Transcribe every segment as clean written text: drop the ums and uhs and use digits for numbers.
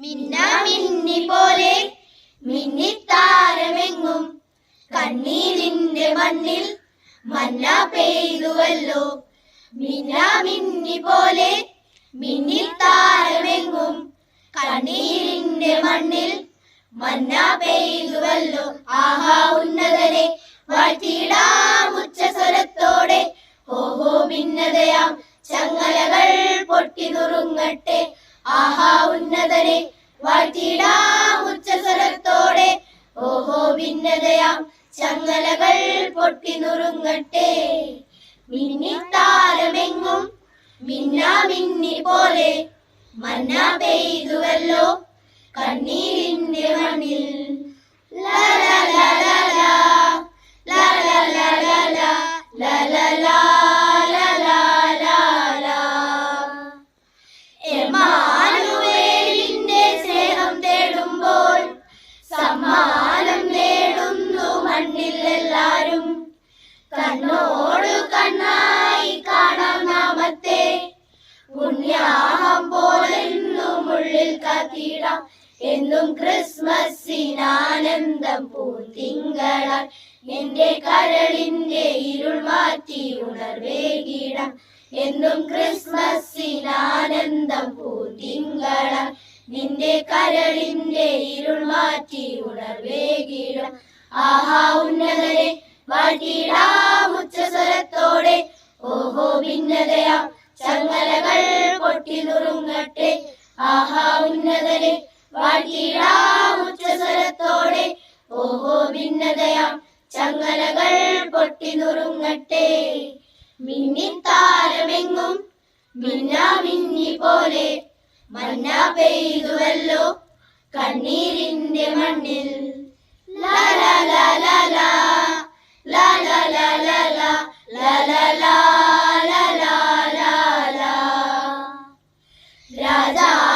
മിന്നാമിന്നി പോലെ മിന്നിത്താരമെങ്ങും കണ്ണീരിന്റെ മണ്ണിൽ മന്ന പെയ്തുവല്ലോ. മിന്നാമിന്നി പോലെ മിന്നിത്താരമെങ്ങും കണ്ണീരിന്റെ മണ്ണിൽ മന്ന പെയ്തുവല്ലോ. ആഹാ ഉന്നതനെ വാഴ്ത്തിയിടാം ഉച്ചസ്വരത്തോടെ. ഓഹോ ഭിന്നതയാം ചങ്ങലകൾ പൊട്ടി നുറുങ്ങട്ടെ. ആഹാ ഉന്നതനെ വാഴ്ത്തിയിടാം ഉച്ചസ്വരത്തോടെ. ഓഹോ ഭിന്നതയാം ചങ്ങലകൾ പൊട്ടി നുറുങ്ങട്ടെ. മിന്നിത്താരമെങ്ങും മിന്നാമിന്നി പോലെ മന്ന പെയ്തുവല്ലോ കണ്ണീരിന്റെ മണ്ണിൽ. ലാ ലാ ലാ ലാ ലാ ലാ ലാ ലാ ലാ ലാ ലാ ലാ ലാ ലാ ലാ ലാ. എമ്മാനുവേലിന്റെ സ്നേഹം തേടുമ്പോൾ സമ്മാനം നേടുന്നു മണ്ണിൽ എല്ലാരും. കണ്ണോട് കണ്ണായി കാണാം നാമത്തെ പുണ്യാഹം പോലെന്നും ഉള്ളിൽ കാത്തിടാം. എന്നും ക്രിസ്മസിനാനന്ദം പൂത്തിങ്കളാൽ എന്റെ കരളിന്റെ ഇരുൾ മാറ്റി ഉണർവേകിടാം. എന്നും ക്രിസ്മസിനാനന്ദം പൂത്തിങ്കളാൽ നിന്റെ കരളിന്റെ ഇരുൾ മാറ്റി ഉണർവേകിടാം. ആഹാ ഉന്നതനെ വാഴ്ത്തിയിടാം ഉച്ചസ്വരത്തോടെ. ഓഹോ ഭിന്നതയാം ചങ്ങലകൾ പൊട്ടി നുറുങ്ങട്ടെ. ആഹാ ഉന്നതനെ വാഴ്ത്തിയിടാം ഉച്ചസ്വരത്തോടെ. ഓഹോ ഭിന്നതയാം ചങ്ങലകൾ പൊട്ടി നുറുങ്ങട്ടെ. മിന്നിത്താരമെങ്ങും മിന്നാമിന്നി പോലെ മന്ന പെയ്തുവല്ലോ കണ്ണീരിന്റെ മണ്ണിൽ. ലാ ലാ ലാ ലാ ലാ ലാ ലാ ലാ ലാ ലാ ലാ ലാ ലാ ലാ ലാ ലാ ലാ.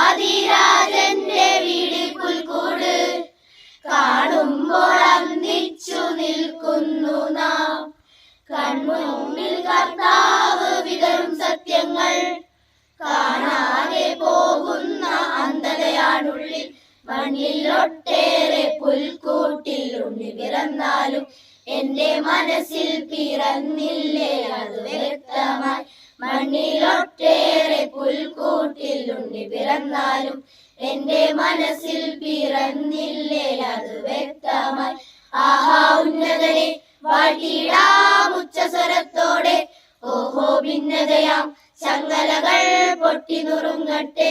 രാജാധിരാജന്റെ വീട് പുൽക്കൂട് കാണുമ്പോൾ അന്തിച്ചു നിൽക്കുന്നു നാം. കൺമുന്നിൽ കർത്താവ് വിതറും സത്യങ്ങൾ കാണാതെ പോകുന്ന അന്ധതയാണുള്ളിൽ. മണ്ണിൽ ഒട്ടേറെ പുൽക്കൂട്ടിൽ ഉണ്ണി പിറന്നാലും എന്റെ മനസ്സിൽ പിറന്നില്ലേ അത് വ്യക്തമായി. മണ്ണിലൊട്ടേറെ പുൽക്കൂട്ടിൽ ഉണ്ണി പിറന്നാലും എന്റെ മനസ്സിൽ പിറന്നില്ലേ അത് വ്യക്തമായി. ആഹാ ഉന്നതനെ വാഴ്ത്തിയിടാം ഉച്ചസ്വരത്തോടെ. ഓഹോ ഭിന്നതയാം ചങ്ങലകൾ പൊട്ടി നുറുങ്ങട്ടെ.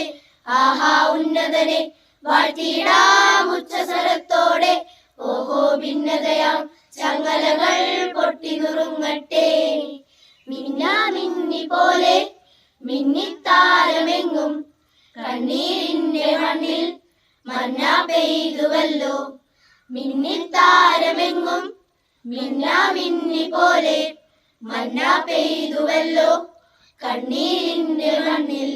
ആഹാ ഉന്നതനെ വാഴ്ത്തിയിടാം ഉച്ചസ്വരത്തോടെ. ഓഹോ ഭിന്നതയാം ചങ്ങലകൾ പൊട്ടി നുറുങ്ങട്ടെ. മിന്നാമിന്നി പോലെ മിന്നിത്താരമെങ്ങും കണ്ണീരിന്റെ മണ്ണിൽ മന്ന പെയ്തുവല്ലോ. മിന്നിത്താരമെങ്ങും മിന്നാമിന്നി പോലെ മന്ന പെയ്തുവല്ലോ കണ്ണീരിന്റെ മണ്ണിൽ.